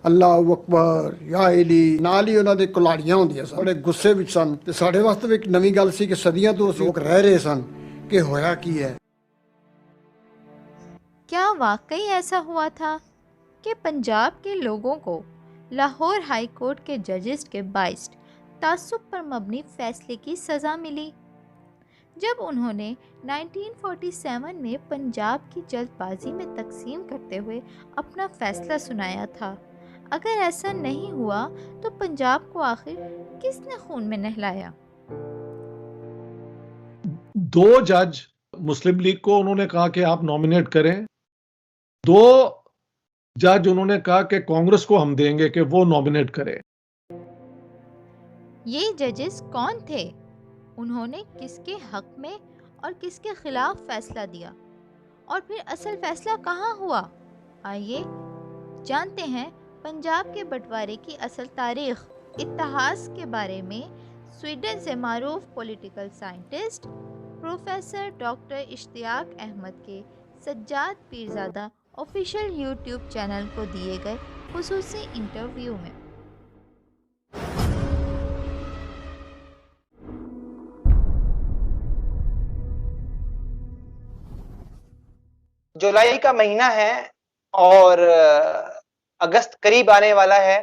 ਅੱਲਾਹੁ ਅਕਬਰ ਯਾ ਅਲੀ ਨਾਲ ਹੀ ਉਹਨਾਂ ਦੇ ਕੁਲਾੜੀਆਂ ਹੁੰਦੀਆਂ ਸਨ, ਬੜੇ ਗੁੱਸੇ ਵਿੱਚ ਸਨ। ਤੇ ਸਾਡੇ ਵਾਸਤੇ ਵੀ ਇੱਕ ਨਵੀਂ ਗੱਲ ਸੀ ਕਿ ਸਦੀਆਂ ਤੋਂ ਅਸੀਂ ਲੋਕ ਰਹਿ ਰਹੇ ਸਨ कि होया की है। क्या वाकई ऐसा हुआ था कि पंजाब के लोगों को लाहौर हाई कोर्ट के जजेस के बाइस्ड तासुब पर मबनी फैसले की सज़ा मिली जब उन्होंने 1947 में पंजाब की जल्दबाजी में तकसीम करते हुए अपना फैसला सुनाया था? अगर ऐसा नहीं हुआ तो पंजाब को आखिर किसने खून में नहलाया? दो जज मुस्लिम लीग को उन्होंने कहा कि आप नॉमिनेट करें, दो जज उन्होंने कहा कि कांग्रेस को हम देंगे कि वो नॉमिनेट करे। ये जजेस कौन थे? उन्होंने किसके हक में और किसके खिलाफ फैसला दिया और फिर असल फैसला कहाँ हुआ? आइए जानते हैं पंजाब के बंटवारे की असल तारीख, इतिहास के बारे में स्वीडन से मारूफ political scientist professor doctor Ishtiaq Ahmed के Sajjad Peerzada official YouTube channel को दिए गए खुसूसी इंटरव्यू में। जुलाई का महीना है और अगस्त करीब आने वाला है।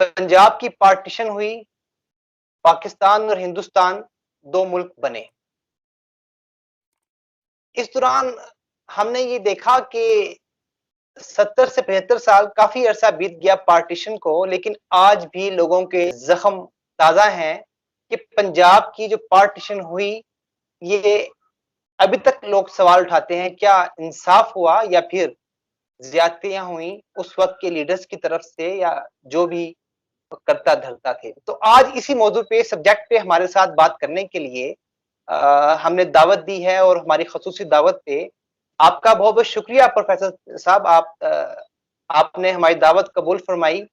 पंजाब की पार्टीशन हुई, पाकिस्तान और हिंदुस्तान दो मुल्क बने। इस दौरान हमने ये देखा कि 70 से 75 साल काफी अरसा बीत गया पार्टीशन को, लेकिन आज भी लोगों के जख्म ताजा हैं कि पंजाब की जो पार्टीशन हुई, ये अभी तक लोग सवाल उठाते हैं क्या इंसाफ हुआ या फिर ज्यादतियां हुई उस वक्त के लीडर्स की तरफ से या जो भी करता धरता थे। तो आज इसी मौजू पे, सब्जेक्ट पे हमारे साथ बात करने के लिए हमने दावत दी है और हमारी खसूसी दावत पे आपका बहुत बहुत शुक्रिया प्रोफेसर साहब, आपने हमारी दावत कबूल फरमाई।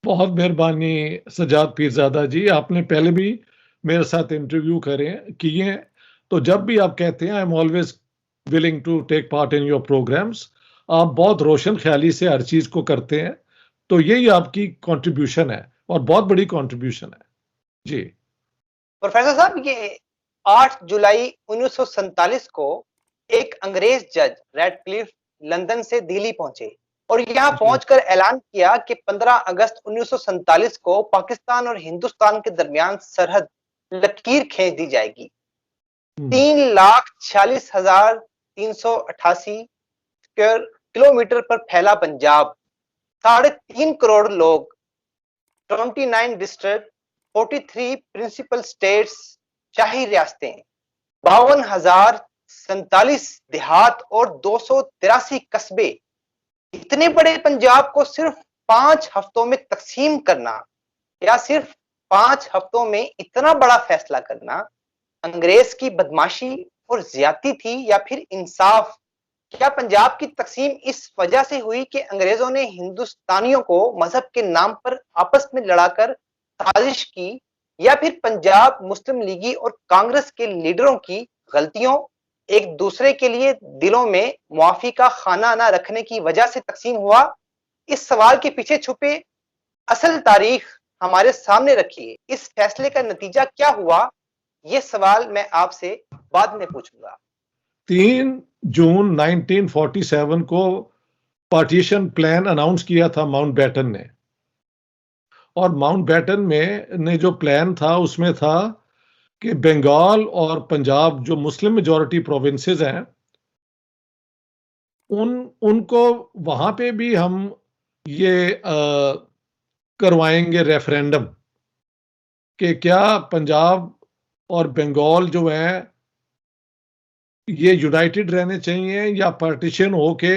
बहुत मेहरबानी सज्जाद पीरज़ादा जी, आपने पहले भी मेरे साथ इंटरव्यू किए हैं, तो जब भी आप कहते हैं I am always willing to take part in your programmes. आप बहुत रोशन ख्याली से हर चीज को करते हैं, तो यही आपकी कंट्रीब्यूशन है और बहुत बड़ी कंट्रीब्यूशन है जी। प्रोफेसर साहब, ये 8 जुलाई 1947 को एक अंग्रेज जज रेडक्लिफ लंदन से दिल्ली पहुंचे और यहां पहुंचकर ऐलान किया कि 15 अगस्त 1947 को पाकिस्तान और हिंदुस्तान के दरमियान सरहद लकीर खींच दी जाएगी। 3,46,388 स्क्वायर किलोमीटर पर फैला पंजाब, 3.5 करोड़ लोग, 29 डिस्ट्रिक्ट, 43 प्रिंसिपल स्टेट्स, शाही रियासतें, 52,047 देहात और 283 कस्बे। इतने बड़े पंजाब को सिर्फ 5 हफ्तों में तकसीम करना या सिर्फ 5 हफ्तों में इतना बड़ा फैसला करना अंग्रेज की बदमाशी और ज्यादती थी या फिर इंसाफ? क्या पंजाब की तकसीम इस वजह से हुई कि अंग्रेजों ने हिंदुस्तानियों को मजहब के नाम पर आपस में लड़ाकर साजिश की, या फिर पंजाब मुस्लिम लीगी और कांग्रेस के लीडरों की गलतियों, एक दूसरे के लिए दिलों में मुआफी का खाना ना रखने की वजह से तकसीम हुआ? इस सवाल के पीछे छुपे असल तारीख हमारे सामने रखिए। इस फैसले का नतीजा क्या हुआ, ये सवाल मैं आपसे बाद में पूछूंगा। 3 जून 1947 को पार्टीशन प्लान अनाउंस किया था माउंटबेटन ने, और माउंटबेटन में ने जो प्लान था उसमें था कि बंगाल और पंजाब जो मुस्लिम मेजॉरिटी प्रोविंसेस हैं उनको वहां पे भी हम ये करवाएंगे रेफरेंडम कि क्या पंजाब और बंगाल जो है ये यूनाइटेड रहने चाहिए या पार्टीशन होके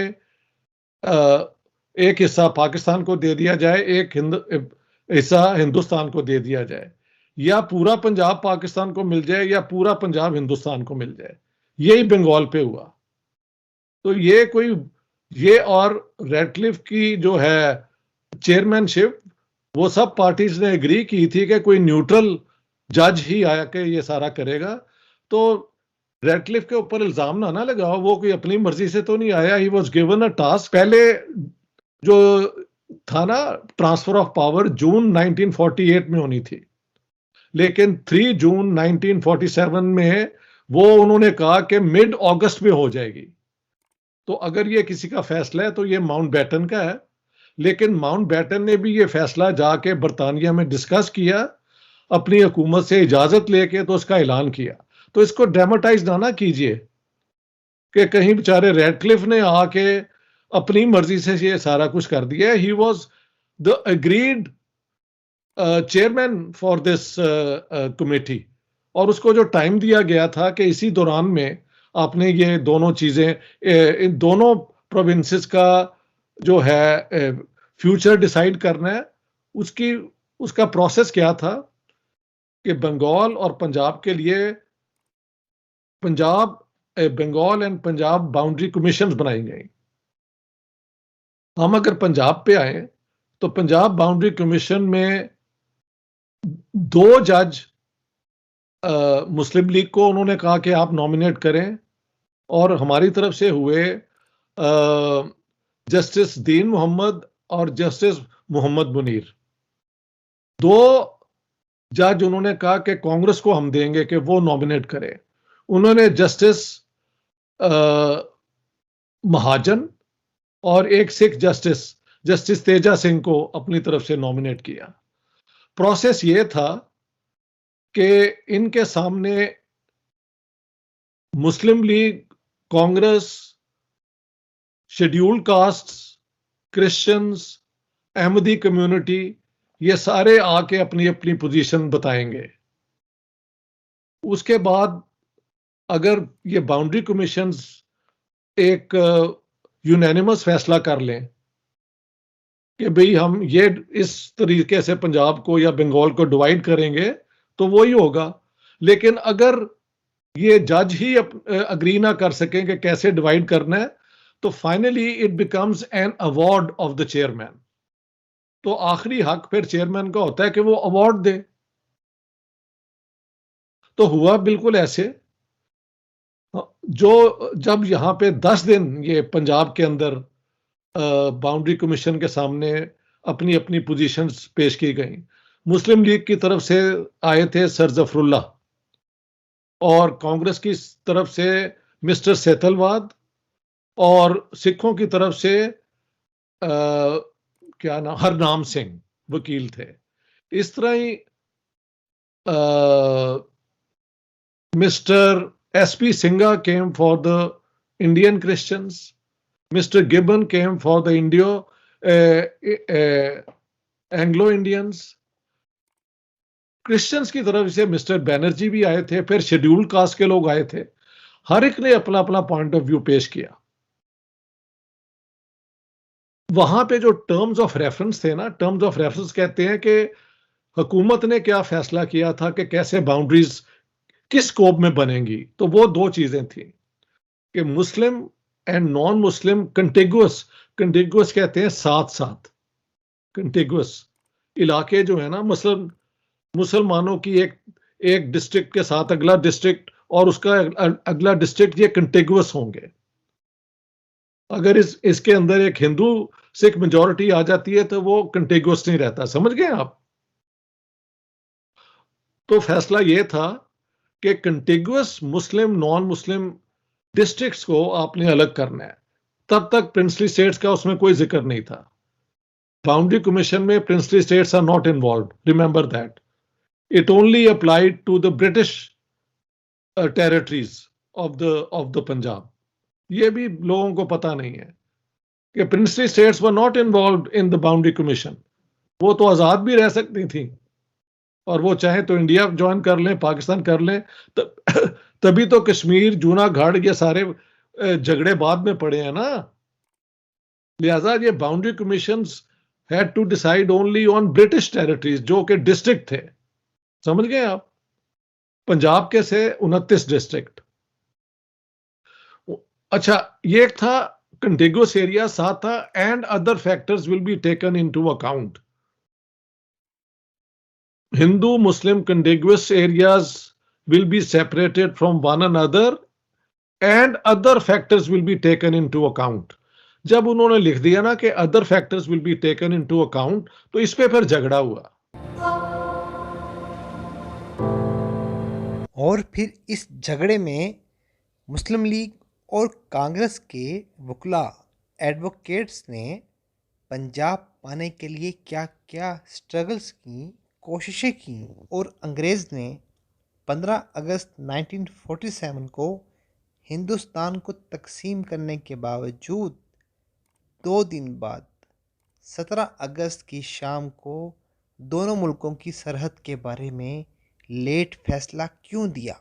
एक हिस्सा पाकिस्तान को दे दिया जाए, एक हिस्सा हिंदुस्तान को दे दिया जाए, या पूरा पंजाब पाकिस्तान को मिल जाए या पूरा पंजाब हिंदुस्तान को मिल जाए। यही बंगाल पे हुआ। तो ये और रेडक्लिफ की जो है चेयरमैनशिप, वो सब पार्टीज ने एग्री की थी कि कोई न्यूट्रल जज ही आया के ये सारा करेगा। तो रेडक्लिफ के ऊपर इल्जाम ना लगाओ, वो कोई अपनी मर्जी से तो नहीं आया। He was given a task. पहले जो था ना ट्रांसफर ऑफ पावर जून 1948 में होनी थी, लेकिन 3 जून 1947 में वो उन्होंने कहा कि मिड अगस्त में हो जाएगी। तो अगर ये किसी का फैसला है तो ये माउंटबेटन का है, लेकिन माउंटबेटन ने भी ये फैसला जाके बरतानिया में डिस्कस किया, अपनी हुकूमत से इजाजत लेके तो उसका ऐलान किया। तो इसको ड्रामेटाइज ना कीजिए कि कहीं बेचारे रेडक्लिफ ने आके अपनी मर्जी से ये सारा कुछ कर दिया। He was the agreed chairman for this committee, और उसको जो टाइम दिया गया था कि इसी दौरान में आपने ये दोनों चीजें, इन दोनों प्रोविंसेस का जो है फ्यूचर डिसाइड करना है। उसका प्रोसेस क्या था कि बंगाल और पंजाब के लिए Bengal and Punjab boundary commission बनाई गई। हम अगर पंजाब पे आए तो पंजाब बाउंड्री कमीशन में 2 जज मुस्लिम लीग को उन्होंने कहा कि आप नॉमिनेट करें, और हमारी तरफ से हुए जस्टिस दीन मोहम्मद और जस्टिस मोहम्मद मुनीर। 2 जज उन्होंने कहा कि कांग्रेस को हम देंगे कि वो नॉमिनेट करे। उन्होंने जस्टिस महाजन और एक सिख जस्टिस तेजा सिंह को अपनी तरफ से नॉमिनेट किया। प्रोसेस ये था कि इनके सामने Muslim League, Congress, scheduled castes, Christians, Ahmadi community, ये सारे आके अपनी अपनी पोजीशन बताएंगे। उसके बाद अगर ये बाउंड्री कमीशंस एक यूनानिमस फैसला कर लें कि भाई हम ये इस तरीके से पंजाब को या बंगाल को डिवाइड करेंगे, तो वही होगा। लेकिन अगर ये जज ही अग्री ना कर सकें कि कैसे डिवाइड करना है, तो finally it becomes an award of the chairman. तो आखिरी हक फिर चेयरमैन का होता है कि वो अवार्ड दे। तो हुआ बिल्कुल ऐसे। जब यहां पे 10 दिन ये पंजाब के अंदर बाउंड्री कमीशन के सामने अपनी अपनी पोजीशंस पेश की गई। मुस्लिम लीग की तरफ से आए थे सर जफरुल्ला, और कांग्रेस की तरफ से मिस्टर सेतलवाद, और सिखों की तरफ से क्या नाम, हरनाम सिंह वकील थे। इस तरह ही mister SP Singha came for the Indian Christians. Mr. Gibbon came for the Anglo-Indians. Christians की तरफ से मिस्टर बैनर्जी भी आए थे, फिर शेड्यूल्ड कास्ट के लोग आए थे। हर एक ने अपना अपना पॉइंट ऑफ व्यू पेश किया। वहां पे जो टर्म्स ऑफ रेफरेंस थे ना, टर्म्स ऑफ रेफरेंस कहते हैं कि हुकूमत ने क्या फैसला किया था कि कैसे बाउंड्रीज किस स्कोप में बनेंगी। तो वो 2 चीजें थी कि Muslim and non Muslim contiguous कहते हैं साथ साथ। कंटिगुअस इलाके जो है ना, मुसलमानों की एक डिस्ट्रिक्ट के साथ अगला डिस्ट्रिक्ट और उसका अगला डिस्ट्रिक्ट, ये कंटिगुअस होंगे। अगर इसके अंदर एक हिंदू सिख मेजॉरिटी आ जाती है तो वो कंटिगुअस नहीं रहता। समझ गए आप? तो फैसला ये था कि कंटिगुअस मुस्लिम नॉन मुस्लिम डिस्ट्रिक्ट्स को आपने अलग करना है। तब तक प्रिंसली स्टेट्स का उसमें कोई जिक्र नहीं था। बाउंड्री कमीशन में princely states are not involved, remember that. It only applied to the British territories of the Punjab. ये भी लोगों को पता नहीं है कि princely states were not involved in the boundary commission. वो तो आजाद भी रह सकती थी, और वो चाहे तो इंडिया ज्वाइन कर लें, पाकिस्तान कर लें। तभी तो कश्मीर, जूनागढ़, ये सारे झगड़े बाद में पड़े हैं ना। लिहाजा ये boundary commissions had to decide only on British territories, जो कि डिस्ट्रिक्ट थे। समझ गए आप? पंजाब के से 29 डिस्ट्रिक्ट। अच्छा, ये था कंटिगुअस एरिया। साथ था and other factors will be taken into account. Hindu-Muslim contiguous areas will be separated from one another and other factors will be taken into account. जब उन्होंने लिख दिया ना कि other factors will be taken into account, तो इस पे फिर झगड़ा हुआ। और फिर इस झगड़े में मुस्लिम लीग और कांग्रेस के वकला एडवोकेट्स ने पंजाब पाने के लिए क्या क्या स्ट्रगल्स की, कोशिशें की, और अंग्रेज़ ने 15 अगस्त 1947 को हिंदुस्तान को तकसीम करने के बावजूद 2 दिन बाद 17 अगस्त की शाम को दोनों मुल्कों की सरहद के बारे में लेट फैसला क्यों दिया।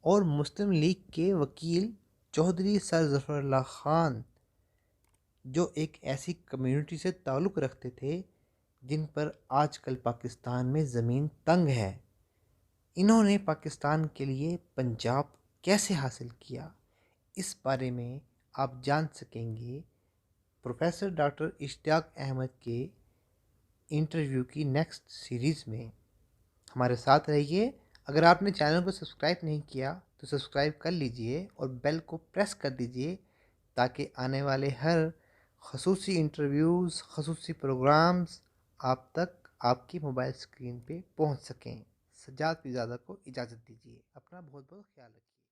और मुस्लिम लीग के वकील चौधरी सर ज़फ़रुल्लाह ख़ान, जो एक ऐसी कम्युनिटी से ताल्लुक़ रखते थे जिन पर आजकल पाकिस्तान में ज़मीन तंग है, इन्होंने पाकिस्तान के लिए पंजाब कैसे हासिल किया, इस बारे में आप जान सकेंगे प्रोफेसर डॉक्टर इश्तियाक अहमद के इंटरव्यू की नेक्स्ट सीरीज़ में। हमारे साथ रहिए। अगर आपने चैनल को सब्सक्राइब नहीं किया तो सब्सक्राइब कर लीजिए और बेल को प्रेस कर दीजिए, ताकि आने वाले हर ख़ुसूसी इंटरव्यूज़, ख़ुसूसी प्रोग्राम्स आप तक आपकी मोबाइल स्क्रीन पे पहुंच सकें। सज्जाद पिज़ादा को इजाज़त दीजिए। अपना बहुत बहुत ख्याल रखिए।